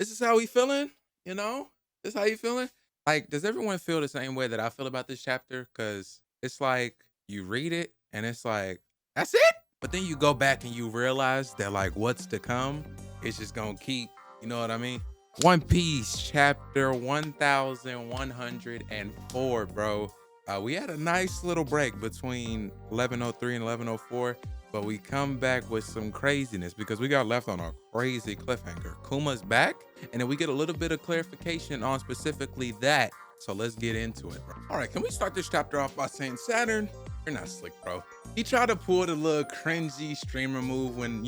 this is how we feeling, you know? This how you feeling? Like, does everyone feel the same way that I feel about this chapter? Cause it's like you read it and it's like, that's it. But then you go back and you realize that like what's to come is just gonna keep, you know what I mean? One Piece chapter 1104, bro. We had a nice little break between 1103 and 1104, but we come back with some craziness because we got left on a crazy cliffhanger. Kuma's back, and then we get a little bit of clarification on specifically that. So let's get into it, bro. All right, can we start this chapter off by saying Saturn, you're not slick, bro. He tried to pull the little cringy streamer move when,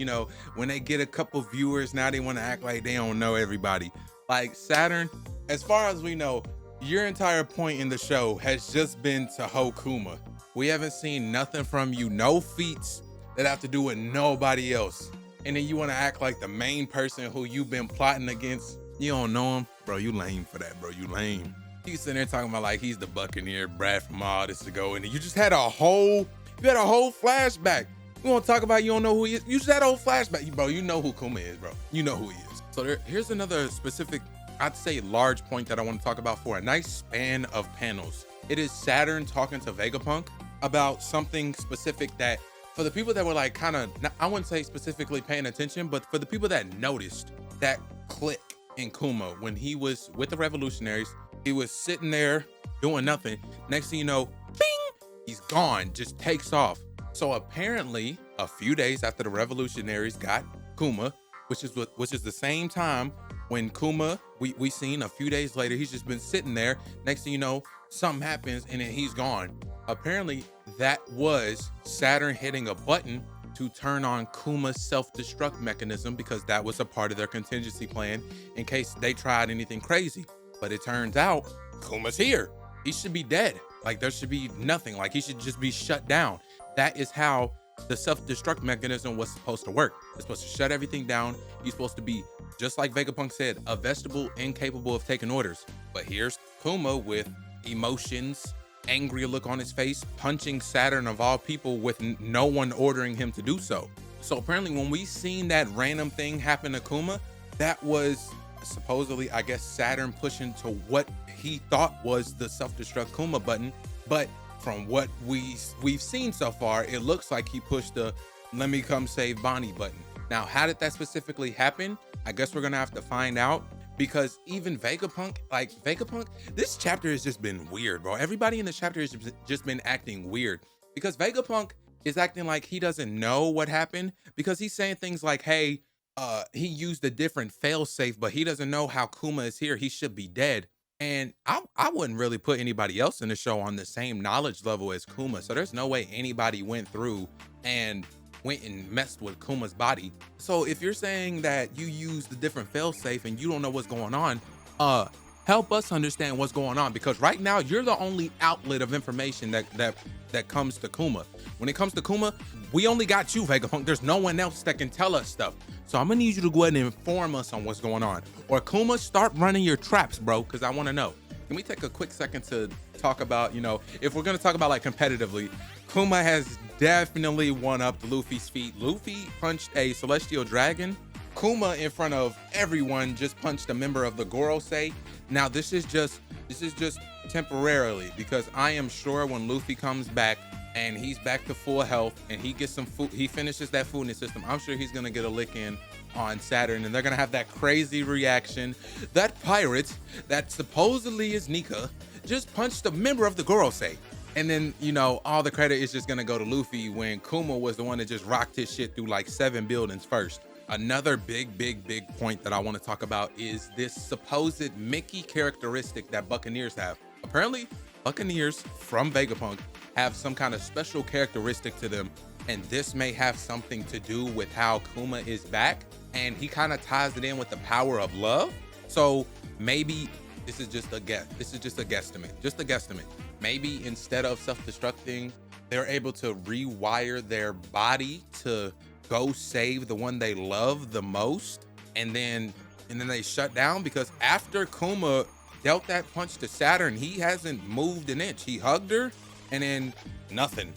when they get a couple viewers, now they want to act like they don't know everybody. Like Saturn, as far as we know, your entire point in the show has just been to hoe Kuma. We haven't seen nothing from you, no feats that have to do with nobody else. And then you want to act like the main person who you've been plotting against. You don't know him, bro. You lame for that, bro. You lame. He's sitting there talking about like he's the Buccaneer, Brad from all this ago, and you just had a whole flashback. We want to talk about you don't know who he is. You just had a whole flashback, bro. You know who Kuma is, bro. You know who he is. So here's another specific, I'd say large point that I want to talk about for a nice span of panels. It is Saturn talking to Vegapunk about something specific that for the people that were like kind of, I wouldn't say specifically paying attention, but for the people that noticed that click in Kuma when he was with the revolutionaries, he was sitting there doing nothing. Next thing you know, bing, he's gone, just takes off. So apparently a few days after the revolutionaries got Kuma, which is the same time when Kuma, we seen a few days later, he's just been sitting there. Next thing you know, something happens and then he's gone. Apparently that was Saturn hitting a button to turn on Kuma's self-destruct mechanism because that was a part of their contingency plan in case they tried anything crazy. But it turns out Kuma's here. He should be dead. Like there should be nothing. Like he should just be shut down. That is how the self-destruct mechanism was supposed to work. It's supposed to shut everything down. He's supposed to be, just like Vegapunk said, a vegetable incapable of taking orders. But here's Kuma with emotions, angry look on his face, punching Saturn of all people with no one ordering him to do so. So apparently when we seen that random thing happen to Kuma, that was supposedly, I guess, Saturn pushing to what he thought was the self-destruct Kuma button. But from what we've seen so far, it looks like he pushed the let me come save Bonnie button. Now, how did that specifically happen? I guess we're gonna have to find out, because even Vegapunk, this chapter has just been weird, bro. Everybody in this chapter has just been acting weird because Vegapunk is acting like he doesn't know what happened because he's saying things like, hey, he used a different failsafe, but he doesn't know how Kuma is here. He should be dead. And I wouldn't really put anybody else in the show on the same knowledge level as Kuma. So there's no way anybody went through and went and messed with Kuma's body. So if you're saying that you used a different failsafe and you don't know what's going on, help us understand what's going on, because right now you're the only outlet of information that comes to Kuma. When it comes to Kuma, we only got you, Vegapunk. There's no one else that can tell us stuff. So I'm gonna need you to go ahead and inform us on what's going on. Or Kuma, start running your traps, bro, because I want to know. Can we take a quick second to talk about, if we're gonna talk about like competitively, Kuma has definitely one-upped Luffy's feat. Luffy punched a celestial dragon. Kuma, in front of everyone, just punched a member of the Gorosei. Now this is just temporarily, because I am sure when Luffy comes back and he's back to full health and he gets some food, he finishes that food in his system, I'm sure he's gonna get a lick in on Saturn and they're gonna have that crazy reaction. That pirate that supposedly is Nika just punched a member of the Gorosei. And then, all the credit is just gonna go to Luffy when Kuma was the one that just rocked his shit through like 7 buildings first. Another big point that I want to talk about is this supposed Mickey characteristic that Buccaneers have. Apparently, Buccaneers from Vegapunk have some kind of special characteristic to them, and this may have something to do with how Kuma is back, and he kind of ties it in with the power of love. So maybe this is just a guess. This is just a guesstimate. Maybe instead of self-destructing, they're able to rewire their body to go save the one they love the most, and then they shut down, because after Kuma dealt that punch to Saturn, he hasn't moved an inch. He hugged her and then nothing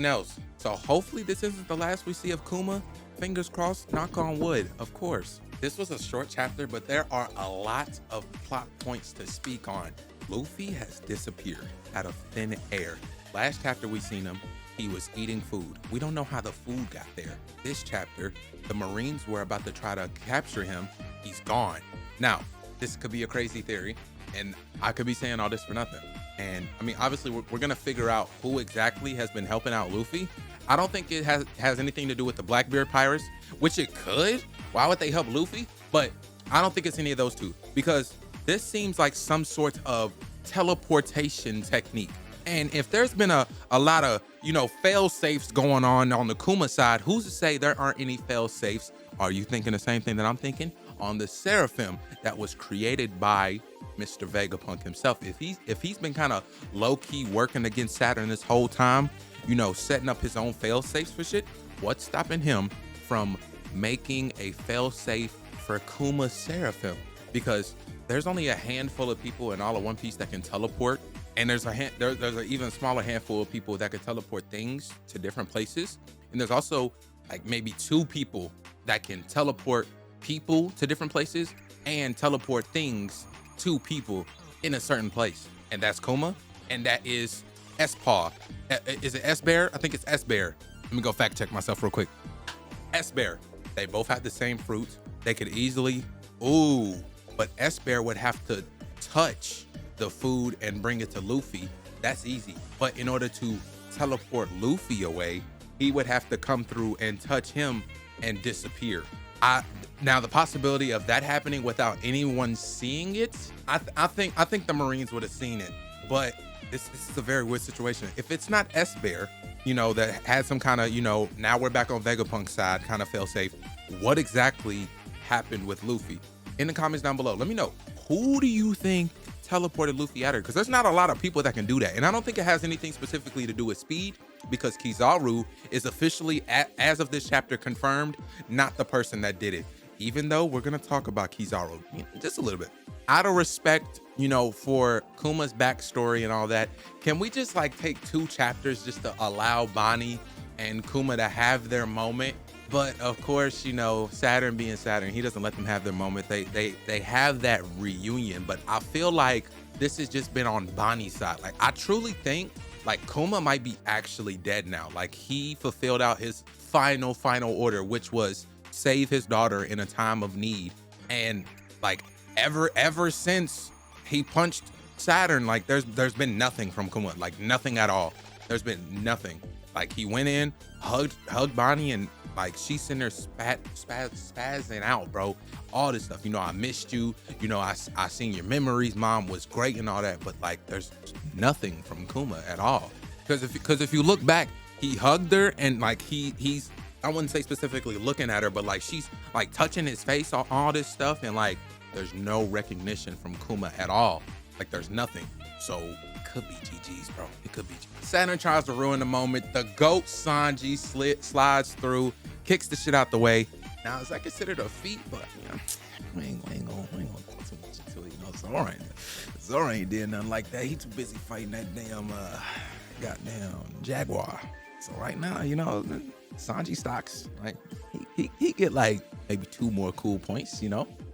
else. So hopefully this isn't the last we see of Kuma. Fingers crossed, knock on wood, of course. This was a short chapter, but there are a lot of plot points to speak on. Luffy has disappeared out of thin air. Last chapter we seen him, he was eating food. We don't know how the food got there. This chapter, the Marines were about to try to capture him. He's gone. Now, this could be a crazy theory, and I could be saying all this for nothing. And I mean, obviously, we're gonna figure out who exactly has been helping out Luffy. I don't think it has anything to do with the Blackbeard pirates, which it could. Why would they help Luffy? But I don't think it's any of those two, because this seems like some sort of teleportation technique. And if there's been a lot of, fail safes going on the Kuma side, who's to say there aren't any fail safes? Are you thinking the same thing that I'm thinking? On the Seraphim that was created by Mr. Vegapunk himself. If he's been kind of low-key working against Saturn this whole time, setting up his own fail safes for shit, what's stopping him from making a fail safe for Kuma Seraphim? Because there's only a handful of people in all of One Piece that can teleport, and there's an even smaller handful of people that can teleport things to different places, and there's also like maybe 2 people that can teleport people to different places and teleport things to people in a certain place, and that's Kuma, and that is S-Paw. Is it S-Bear? I think it's S-Bear. Let me go fact check myself real quick. S-Bear. They both have the same fruit. They could easily, but S-Bear would have to touch the food and bring it to Luffy. That's easy. But in order to teleport Luffy away, he would have to come through and touch him and disappear. Now the possibility of that happening without anyone seeing it, I think the Marines would have seen it. But this is a very weird situation. If it's not S-Bear, that had some kind of, now we're back on Vegapunk's side, kind of fail safe. What exactly happened with Luffy? In the comments down below, let me know. Who do you think teleported Luffy at her? Because there's not a lot of people that can do that. And I don't think it has anything specifically to do with speed, because Kizaru is officially, as of this chapter, confirmed not the person that did it. Even though we're going to talk about Kizaru just a little bit. Out of respect, for Kuma's backstory and all that, can we just take 2 chapters just to allow Bonnie and Kuma to have their moment? But of course, Saturn being Saturn, he doesn't let them have their moment. They have that reunion, but I feel like this has just been on Bonnie's side. I truly think Kuma might be actually dead now. He fulfilled out his final order, which was save his daughter in a time of need. And ever since he punched Saturn, there's been nothing from Kuma, nothing at all. There's been nothing. He went in, hugged Bonnie, and she's sitting there spazzing out, bro. All this stuff, I missed you. I seen your memories. Mom was great and all that, but there's nothing from Kuma at all. Because if you look back, he hugged her, and he's, I wouldn't say specifically looking at her, but she's touching his face, all this stuff, and there's no recognition from Kuma at all. There's nothing. So it could be GG's, bro. It could be GG's. Saturn tries to ruin the moment. The GOAT Sanji slides through, kicks the shit out the way. Now, is that considered a feat? But we ain't gonna do too much into it. Zoro ain't did nothing like that. He too busy fighting that damn goddamn Jaguar. So right now, Sanji stocks, he get maybe 2 more cool points,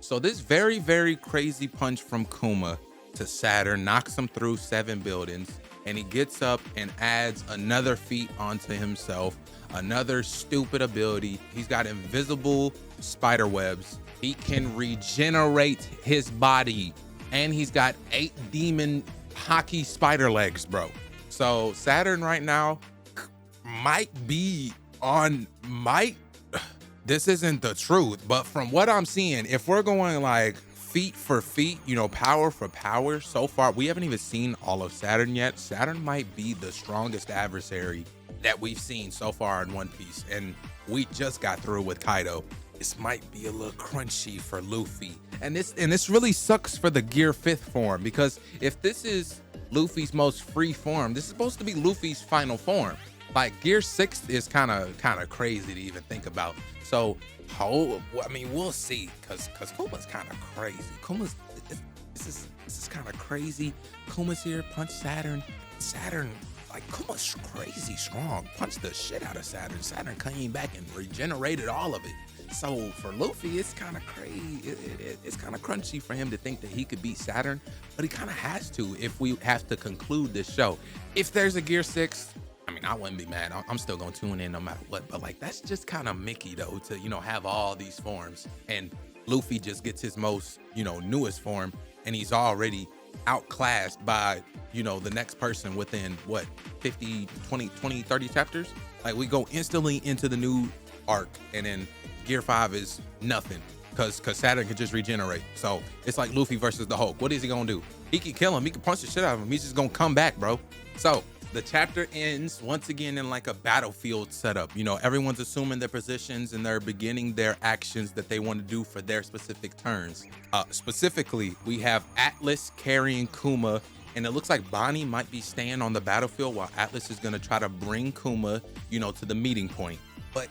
So this very, very crazy punch from Kuma to Saturn knocks him through 7 buildings, and he gets up and adds another feat onto himself, another stupid ability. He's got invisible spider webs. He can regenerate his body, and he's got 8 demon hockey spider legs, bro. So Saturn right now might be on, this isn't the truth, but from what I'm seeing, if we're going feat for feat, power for power, so far we haven't even seen all of Saturn yet. Saturn might be the strongest adversary that we've seen so far in One Piece, and we just got through with Kaido. This might be a little crunchy for Luffy, and this really sucks for the Gear 5th form, because if this is Luffy's most free form, this is supposed to be Luffy's final form. Gear 6 is kind of crazy to even think about. So, we'll see, cause Kuma's kind of crazy. This is kind of crazy. Kuma's here, punch Saturn. Saturn, Kuma's crazy strong. Punched the shit out of Saturn. Saturn came back and regenerated all of it. So for Luffy, it's kind of crazy. It's kind of crunchy for him to think that he could beat Saturn, but he kind of has to if we have to conclude this show. If there's a Gear 6, I mean, I wouldn't be mad. I'm still gonna tune in no matter what. But like, that's just kind of Mickey though, to have all these forms, and Luffy just gets his most newest form, and he's already outclassed by the next person within what 50, 20, 20, 30 chapters. Like, we go instantly into the new arc, and then Gear 5 is nothing because Saturn can just regenerate. So it's like Luffy versus the Hulk. What is he gonna do? He can kill him. He can punch the shit out of him. He's just gonna come back, bro. So the chapter ends once again in like a battlefield setup. Everyone's assuming their positions and they're beginning their actions that they want to do for their specific turns. Specifically, we have Atlas carrying Kuma, and it looks like Bonnie might be staying on the battlefield while Atlas is gonna try to bring Kuma, to the meeting point. But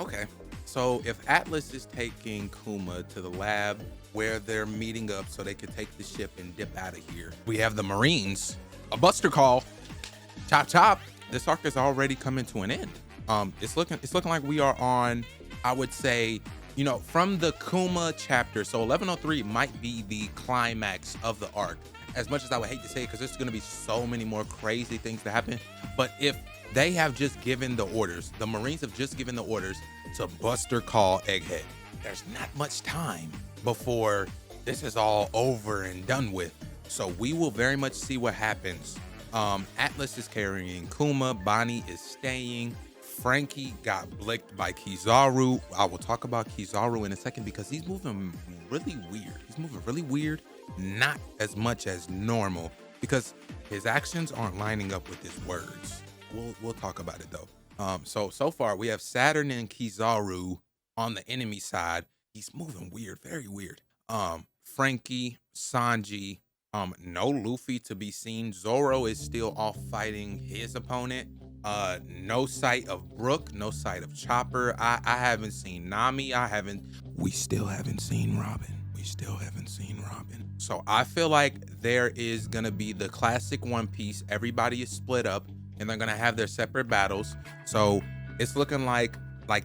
okay, so if Atlas is taking Kuma to the lab where they're meeting up so they could take the ship and dip out of here, we have the Marines, a Buster Call, chop chop. This arc is already coming to an end. It's looking like we are on, I would say, from the Kuma chapter. So 1103 might be the climax of the arc. As much as I would hate to say it, because there's going to be so many more crazy things to happen. But if they have just given the orders, the Marines have just given the orders to Buster Call Egghead, there's not much time before this is all over and done with. So we will very much see what happens. Atlas is carrying Kuma. Bonnie is staying. Frankie got blicked by Kizaru. I will talk about Kizaru in a second because he's moving really weird. Not as much as normal because his actions aren't lining up with his words. We'll talk about it though. So far we have Saturn and Kizaru on the enemy side. He's moving weird, very weird. Frankie, Sanji, no Luffy to be seen. Zoro is still off fighting his opponent. No sight of Brook, no sight of Chopper. I haven't seen Nami. We still haven't seen Robin. So I feel like there is gonna be the classic One Piece. Everybody is split up and they're gonna have their separate battles. So it's looking like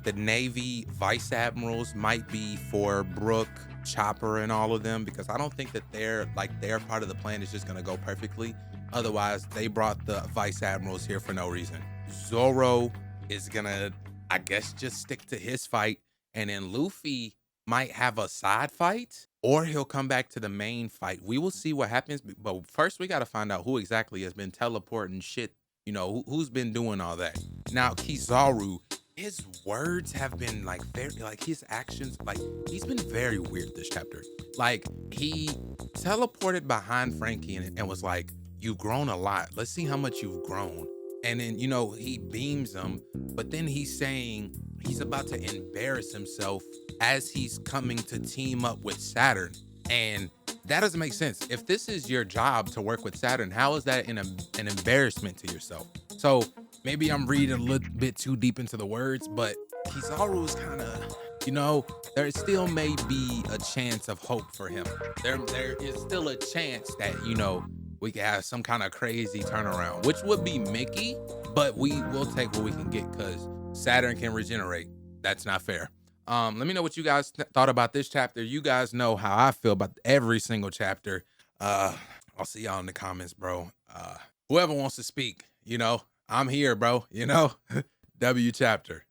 the Navy vice admirals might be for Brook, Chopper, and all of them, because I don't think that their part of the plan is just gonna go perfectly. Otherwise, they brought the vice admirals here for no reason. Zoro is gonna, I guess, just stick to his fight, and then Luffy might have a side fight, or he'll come back to the main fight. We will see what happens, but first we gotta find out who exactly has been teleporting shit. Who's been doing all that. Now, Kizaru, his words have been his actions, he's been very weird this chapter. He teleported behind Frankie and was like, "You've grown a lot. Let's see how much you've grown." And then, he beams him, but then he's saying he's about to embarrass himself as he's coming to team up with Saturn. And that doesn't make sense. If this is your job to work with Saturn, how is that an embarrassment to yourself? So maybe I'm reading a little bit too deep into the words, but Kizaru is kind of, there still may be a chance of hope for him. There is still a chance that, we could have some kind of crazy turnaround, which would be Mickey, but we will take what we can get because Saturn can regenerate. That's not fair. Let me know what you guys thought about this chapter. You guys know how I feel about every single chapter. I'll see y'all in the comments, bro. Whoever wants to speak, I'm here, bro. W chapter.